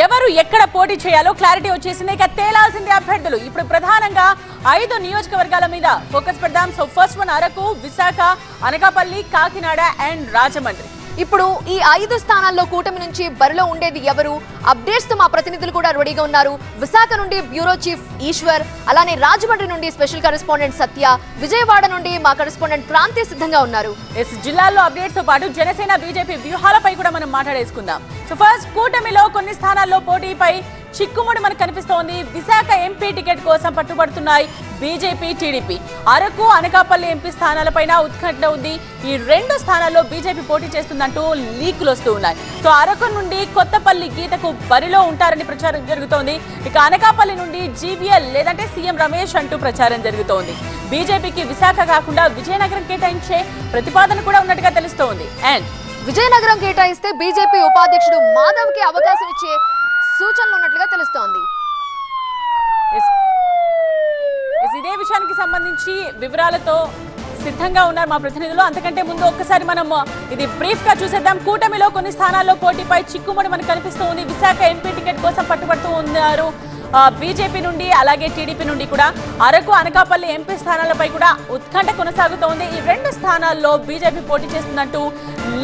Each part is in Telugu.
ఎవరు ఎక్కడ పోటీ చేయాలో క్లారిటీ వచ్చేసింది. ఇక తేలాల్సింది అభ్యర్థులు. ఇప్పుడు ప్రధానంగా 5 నియోజకవర్గాల మీద ఫోకస్ పెడదాం. So first one Araku, Visakha, Anakapalli, Kakinada and Rajahmundry. ఇప్పుడు ఈ 5 స్థానాల్లో కూటమి నుంచి బరిలో ఉండేది ఎవరు? అప్డేట్స్ తో మా ప్రతినిధులు కూడా రెడీగా ఉన్నారు. విశాఖ నుండి బ్యూరో చీఫ్ ఈశ్వర్, అలానే రాజమండ్రి నుండి స్పెషల్ కరెస్పాండెంట్ సత్య, విజయవాడ నుండి మా కరెస్పాండెంట్ క్రాంతి సిద్ధంగా ఉన్నారు. జిల్లాల్లో అప్డేట్స్ తో పాటు జనసేన బీజేపీ వ్యూహాలపై కూడా మనం మాట్లాడేసుకుందాం. సో ఫస్ట్ కూటమిలో కొన్ని స్థానాల్లో పోటీపై చిక్కుముడి మనకు కనిపిస్తోంది. విశాఖ ఎంపీ టికెట్ కోసం పట్టుబడుతున్నాయి BJP, TDP. Araku, Anakapalli MP స్థానాలపైన ఉత్కంఠ ఉంది. ఈ 2 స్థానాల్లో బీజేపీ పోటీ చేస్తుందంటూ లీకులు వస్తూ ఉన్నాయి. సో అరకు నుండి కొత్తపల్లి గీతకు బరిలో ఉంటారని ప్రచారం జరుగుతోంది. ఇక అనకాపల్లి నుండి జీవీఎల్ లేదంటే సీఎం రమేష్ అంటూ ప్రచారం జరుగుతోంది. బీజేపీకి విశాఖ కాకుండా విజయనగరం కేటాయించే ప్రతిపాదన కూడా ఉన్నట్టుగా తెలుస్తోంది. అండ్ విజయనగరం కేటాయిస్తే బీజేపీ ఉపాధ్యక్షుడు మాధవ్ కి అవకాశం ఇచ్చే సూచనలు ఉన్నట్లుగా తెలుస్తోంది. ఇదే విషయానికి సంబంధించి వివరాలతో సిద్ధంగా ఉన్నారు మా ప్రతినిధులు. అంతకంటే ముందు ఒక్కసారి మనం ఇది బ్రీఫ్ గా చూసేద్దాం. కూటమిలో కొన్ని స్థానాల్లో పోటీపై చిక్కుముడి మనకు కనిపిస్తూ ఉంది. విశాఖ ఎంపీ టికెట్ కోసం పట్టుబడుతూ ఉన్నారు బీజేపీ నుండి, అలాగే టీడీపీ నుండి కూడా. అరకు, అనకాపల్లి ఎంపీ స్థానాలపై కూడా ఉత్కంఠ కొనసాగుతోంది. ఈ 2 స్థానాల్లో బీజేపీ పోటీ చేస్తున్నట్టు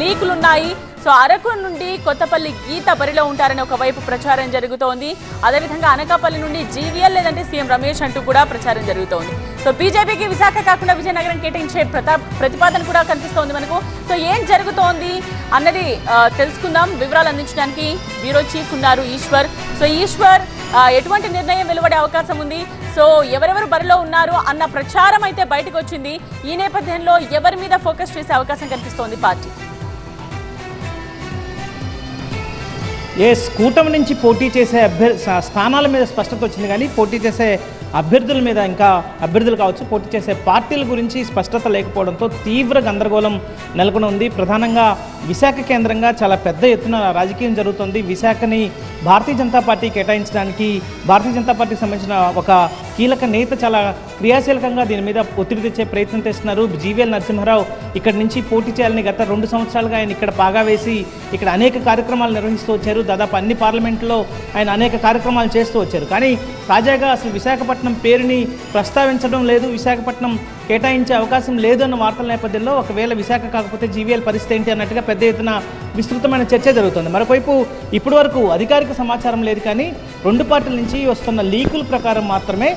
లీకులున్నాయి. సో అరకు నుండి కొత్తపల్లి గీత బరిలో ఉంటారని ఒకవైపు ప్రచారం జరుగుతోంది. అదేవిధంగా అనకాపల్లి నుండి జీవీఎల్ లేదంటే సీఎం రమేష్ అంటూ కూడా ప్రచారం జరుగుతోంది. సో బీజేపీకి విశాఖ కాకుండా విజయనగరం కేటాయించే ప్రతిపాదన కూడా కనిపిస్తోంది మనకు. సో ఏం జరుగుతోంది అన్నది తెలుసుకుందాం. వివరాలు అందించడానికి బ్యూరో చీఫ్ ఉన్నారు ఈశ్వర్. సో ఈశ్వర్, ఎటువంటి నిర్ణయం వెలువడే అవకాశం ఉంది? సో ఎవరెవరు బరిలో ఉన్నారు అన్న ప్రచారం అయితే బయటకు వచ్చింది. ఈ నేపథ్యంలో ఎవరి మీద ఫోకస్ చేసే అవకాశం కనిపిస్తోంది పార్టీ? కూటమి నుంచి పోటీ చేసే స్థానాల మీద స్పష్టత వచ్చింది, కానీ పోటీ చేసే అభ్యర్థుల మీద, ఇంకా అభ్యర్థులు కావచ్చు, పోటీ చేసే పార్టీల గురించి స్పష్టత లేకపోవడంతో తీవ్ర గందరగోళం నెలకొని ఉంది. ప్రధానంగా విశాఖ కేంద్రంగా చాలా పెద్ద ఎత్తున రాజకీయం జరుగుతుంది. విశాఖని భారతీయ జనతా పార్టీ కేటాయించడానికి భారతీయ జనతా పార్టీకి సంబంధించిన ఒక కీలక నేత చాలా క్రియాశీలకంగా దీని మీద ఒత్తిడి తెచ్చే ప్రయత్నం చేస్తున్నారు. జీవీఎల్ నరసింహారావు ఇక్కడి నుంచి పోటీ చేయాలని గత 2 సంవత్సరాలుగా ఆయన ఇక్కడ పాగా వేసి ఇక్కడ అనేక కార్యక్రమాలు నిర్వహిస్తూ వచ్చారు. దాదాపు అన్ని పార్లమెంట్లో ఆయన అనేక కార్యక్రమాలు చేస్తూ వచ్చారు. కానీ తాజాగా అసలు విశాఖపట్నం పేరుని ప్రస్తావించడం లేదు, విశాఖపట్నం కేటాయించే అవకాశం లేదు అన్న వార్తల నేపథ్యంలో ఒకవేళ విశాఖ కాకపోతే జీవీఎల్ పరిస్థితి ఏంటి అన్నట్టుగా పెద్ద ఎత్తున విస్తృతమైన చర్చ జరుగుతుంది. మరోవైపు ఇప్పటి వరకు అధికారిక సమాచారం లేదు, కానీ 2 పార్టీల నుంచి వస్తున్న లీకుల ప్రకారం మాత్రమే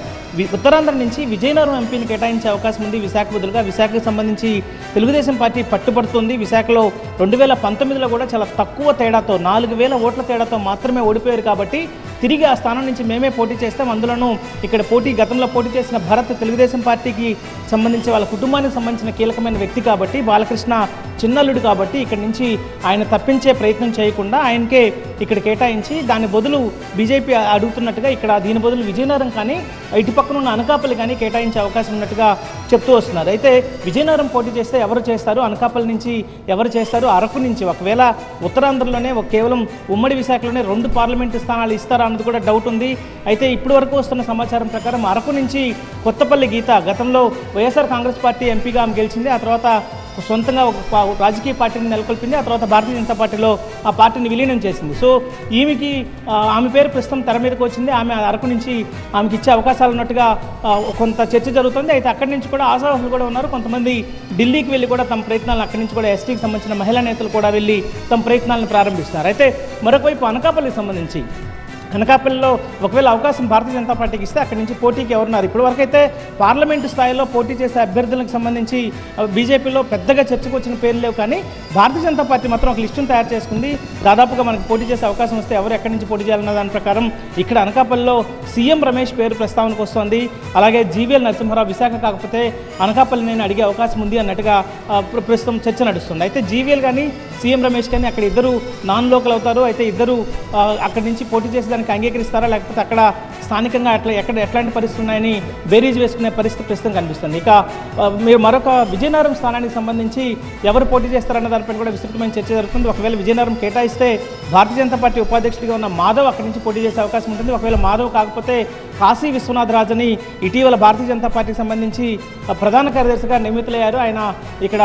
ఉత్తరాంధ్ర నుంచి విజయనగరం ఎంపీని కేటాయించే అవకాశం ఉంది విశాఖ బదులుగా. విశాఖకు సంబంధించి తెలుగుదేశం పార్టీ పట్టుబడుతుంది. విశాఖలో 2019లో కూడా చాలా తక్కువ తేడాతో 4000 ఓట్ల తేడాతో మాత్రమే ఓడిపోయారు. కాబట్టి తిరిగి ఆ స్థానం నుంచి మేమే పోటీ చేస్తాం. అందులోనూ ఇక్కడ గతంలో పోటీ చేసిన భరత్ తెలుగుదేశం పార్టీకి సంబంధించి వాళ్ళ కుటుంబానికి సంబంధించిన కీలకమైన వ్యక్తి కాబట్టి, బాలకృష్ణ చిన్నల్లుడు కాబట్టి ఇక్కడి నుంచి ఆయన తప్పించే ప్రయత్నం చేయకుండా ఆయనకే ఇక్కడ కేటాయించి దాని బదులు బీజేపీ అడుగుతున్నట్టుగా ఇక్కడ దీని బదులు విజయనగరం కానీ ఇటు పక్కన ఉన్న అనకాపల్లి కానీ కేటాయించే అవకాశం ఉన్నట్టుగా చెప్తూ వస్తున్నారు. అయితే విజయనగరం పోటీ చేస్తే ఎవరు చేస్తారు, అనకాపల్లి నుంచి ఎవరు చేస్తారు, అరకు నుంచి ఒకవేళ ఉత్తరాంధ్రలోనే కేవలం ఉమ్మడి విశాఖలోనే 2 పార్లమెంటు స్థానాలు ఇస్తారా అన్నది కూడా డౌట్ ఉంది. అయితే ఇప్పటి వరకు వస్తున్న సమాచారం ప్రకారం అరకు నుంచి కొత్తపల్లి గీత గతంలో వైఎస్ఆర్ కాంగ్రెస్ పార్టీ ఎంపీగా ఆమె గెలిచింది. ఆ తర్వాత సొంతంగా ఒక రాజకీయ పార్టీని నెలకొల్పింది. ఆ తర్వాత భారతీయ జనతా పార్టీలో ఆ పార్టీని విలీనం చేసింది. సో ఆమె పేరు ప్రస్తుతం తెర మీదకి వచ్చింది. ఆమె అరకు నుంచి ఆమెకి ఇచ్చే అవకాశాలు ఉన్నట్టుగా కొంత చర్చ జరుగుతుంది. అయితే అక్కడి నుంచి కూడా ఆశావాహులు కూడా ఉన్నారు. కొంతమంది ఢిల్లీకి వెళ్ళి కూడా తమ ప్రయత్నాలను అక్కడి నుంచి కూడా ఎస్టీకి సంబంధించిన మహిళా నేతలు కూడా వెళ్ళి తమ ప్రయత్నాలను ప్రారంభిస్తున్నారు. అయితే మరొకవైపు అనకాపల్లికి సంబంధించి అనకాపల్లిలో ఒకవేళ అవకాశం భారతీయ జనతా పార్టీకి ఇస్తే అక్కడి నుంచి పోటీకి ఎవరున్నారు? ఇప్పటివరకు అయితే పార్లమెంటు స్థాయిలో పోటీ చేసే అభ్యర్థులకు సంబంధించి బీజేపీలో పెద్దగా చర్చకు వచ్చిన పేర్లు లేవు, కానీ భారతీయ జనతా పార్టీ మాత్రం ఒక లిస్టును తయారు చేసుకుంది. దాదాపుగా మనకు పోటీ చేసే అవకాశం వస్తే ఎవరు ఎక్కడి నుంచి పోటీ చేయాలన్న దాని ప్రకారం ఇక్కడ అనకాపల్లిలో సీఎం రమేష్ పేరు ప్రస్తావనకు వస్తుంది. అలాగే జీవీఎల్ నరసింహారావు విశాఖ కాకపోతే అనకాపల్లి నేను అడిగే అవకాశం ఉంది అన్నట్టుగా ప్రస్తుతం చర్చ నడుస్తుంది. అయితే జీవీఎల్ కానీ సీఎం రమేష్ కానీ అక్కడ ఇద్దరు నాన్ లోకల్ అవుతారు. అయితే ఇద్దరు అక్కడి నుంచి పోటీ చేసేదానికి అంగీకరిస్తారా, లేకపోతే అక్కడ స్థానికంగా ఎట్లాంటి పరిస్థితులు ఉన్నాయని బేరీజ్ వేసుకునే పరిస్థితి ప్రస్తుతం కనిపిస్తుంది. ఇక మీరు మరొక విజయనగరం స్థానానికి సంబంధించి ఎవరు పోటీ చేస్తారన్న దానిపైన కూడా విస్తృతమైన చర్చ జరుగుతుంది. ఒకవేళ విజయనగరం కేటాయిస్తే భారతీయ జనతా పార్టీ ఉపాధ్యక్షుడిగా ఉన్న మాధవ్ అక్కడి నుంచి పోటీ చేసే అవకాశం ఉంటుంది. ఒకవేళ మాధవ్ కాకపోతే కాశీ విశ్వనాథ్ రాజని ఇటీవల భారతీయ జనతా పార్టీకి సంబంధించి ప్రధాన కార్యదర్శిగా నియమితులయ్యారు. ఆయన ఇక్కడ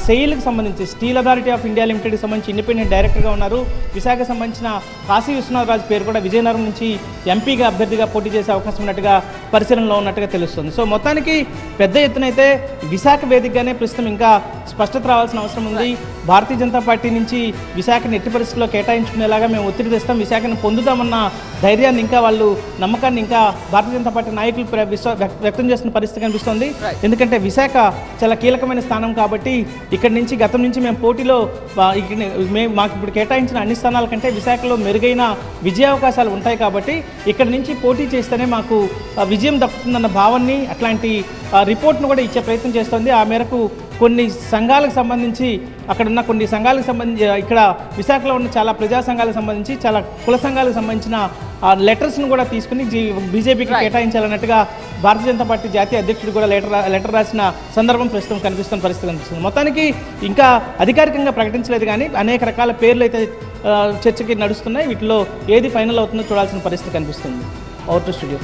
సెయిల్కి సంబంధించి స్టీల్ అథారిటీ ఆఫ్ ఇండియా లిమిటెడ్కి సంబంధించి ఇండిపెండెంట్ డైరెక్టర్గా ఉన్నారు. విశాఖకు సంబంధించిన కాశీ విశ్వనాథ్ రాజు పేరు కూడా విజయనగరం నుంచి ఎంపీగా అభ్యర్థిగా పోటీ చేసే అవకాశం ఉన్నట్టుగా పరిశీలనలో ఉన్నట్టుగా తెలుస్తుంది. సో మొత్తానికి పెద్ద ఎత్తునైతే విశాఖ వేదికగానే ప్రస్తుతం ఇంకా స్పష్టత రావాల్సిన అవసరం ఉంది. భారతీయ జనతా పార్టీ నుంచి విశాఖని ఎట్టి పరిస్థితుల్లో కేటాయించుకునేలాగా మేము ఒత్తిడి తెస్తాం, విశాఖను పొందుతామన్న ధైర్యాన్ని ఇంకా వాళ్ళు నమ్మకాన్ని ఇంకా భారతీయ జనతా పార్టీ నాయకులు వ్యక్తం చేస్తున్న పరిస్థితి కనిపిస్తుంది. ఎందుకంటే విశాఖ చాలా కీలకమైన స్థానం కాబట్టి ఇక్కడి నుంచి గతం నుంచి మేము పోటీలో మాకు ఇప్పుడు కేటాయించిన అన్ని స్థానాల కంటే విశాఖలో మెరుగైన విజయావకాశాలు ఉంటాయి కాబట్టి ఇక్కడి నుంచి పోటీ చేస్తేనే మాకు విజయం దక్కుతుందన్న భావాన్ని అట్లాంటి రిపోర్ట్ను కూడా ఇచ్చే ప్రయత్నం చేస్తుంది. ఆ మేరకు కొన్ని సంఘాలకు సంబంధించి అక్కడున్న కొన్ని సంఘాలకు సంబంధించి ఇక్కడ విశాఖలో ఉన్న చాలా ప్రజా సంఘాలకు సంబంధించి చాలా కుల సంఘాలకు సంబంధించిన లెటర్స్ను కూడా తీసుకుని బీజేపీకి కేటాయించాలన్నట్టుగా భారతీయ జనతా పార్టీ జాతీయ అధ్యక్షుడు కూడా లెటర్ రాసిన సందర్భం ప్రస్తుతం కనిపిస్తున్న పరిస్థితి కనిపిస్తుంది. మొత్తానికి ఇంకా అధికారికంగా ప్రకటించలేదు కానీ అనేక రకాల పేర్లు అయితే చర్చకి నడుస్తున్నాయి. వీటిలో ఏది ఫైనల్ అవుతుందో చూడాల్సిన పరిస్థితి కనిపిస్తుంది. Out studio.